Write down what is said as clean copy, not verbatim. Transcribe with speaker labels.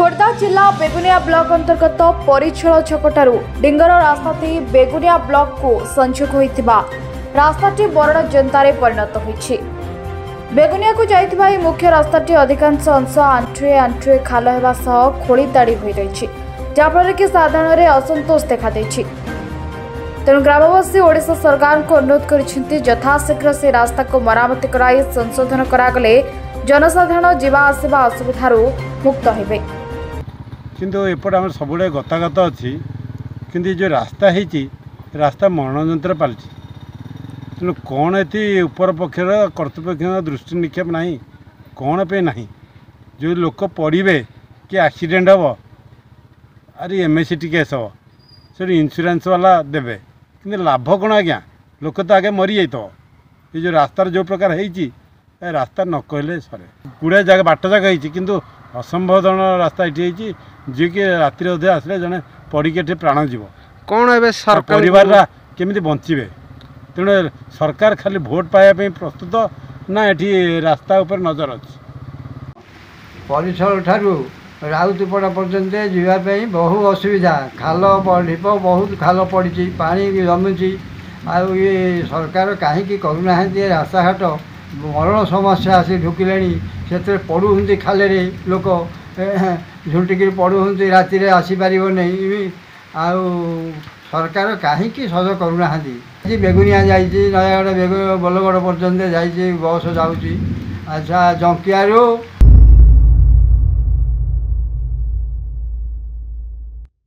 Speaker 1: खोर्धा जिला बेगुनिया ब्लॉक अंतर्गत परिछल छकटारू डिंगर रास्ताटी बेगुनिया ब्लॉक को संयोग होइतिबा रास्ताटी बरड़ जनतारे परिणत होइछि। बेगुनिया को जाइतिबा मुख्य रास्ताटी अधिकांश अंश आंठुए आंठुए खाल हेबा सह खोलीताड़ी होई रहिछि, जाफଳରେ कि साधारण असंतोष देखा देछि। तेणु ग्रामवासी ओडिशा सरकार को अनुरोध करिसेंति यथाशीघ्र से रास्ता को मरामती कराई संशोधन करागले जनसाधारण जीवा आसवा असुविधारू मुक्त हेबे।
Speaker 2: किंतु एपटे आम सब गतागत अच्छी कि जो रास्ता है रास्ता मरणजंत्र पालची। तेणु कौन ये ऊपर पक्षर कर्तृपक्ष दृष्टि निक्षेप ना कौन पे ना जो लोक पड़े कि एक्सीडेंट हम अरे एमएससीटी केस हम से इन्शुरांस वाला देवे कि लाभ कौन आज्ञा लोक तो आगे मरी जाइए। ये जो रास्तार जो प्रकार है रास्ता न कहले सरे गुड़ाए जगह बाट जगह हो असंबोधन रास्ता ये जी कि राति अधे आसले जड़े पड़े प्राण जीव
Speaker 3: कौन ए
Speaker 2: परिवार केमी बचे। तेणु सरकार खाली भोट पाइबा प्रस्तुत ना ये रास्ता उपर नजर अच्छी।
Speaker 4: परिसर ठारू राउतपड़ा पर्यंत जावाई बहु असुविधा खाल ढीप बहुत खाल पड़ी पानी जमुची ये सरकार कहीं करूना रास्ता घाट मरण समस्या आसी ढुकिले से पड़ुंट खाल लोक झुंटिक पड़ुंट राति आसीपार नहीं आउ सरकार कहीं सज करूना बेगुनिया जाइए नयागढ़ बलगढ़ पर्यंत जाइए बस जाऊँगी। अच्छा जंकियारू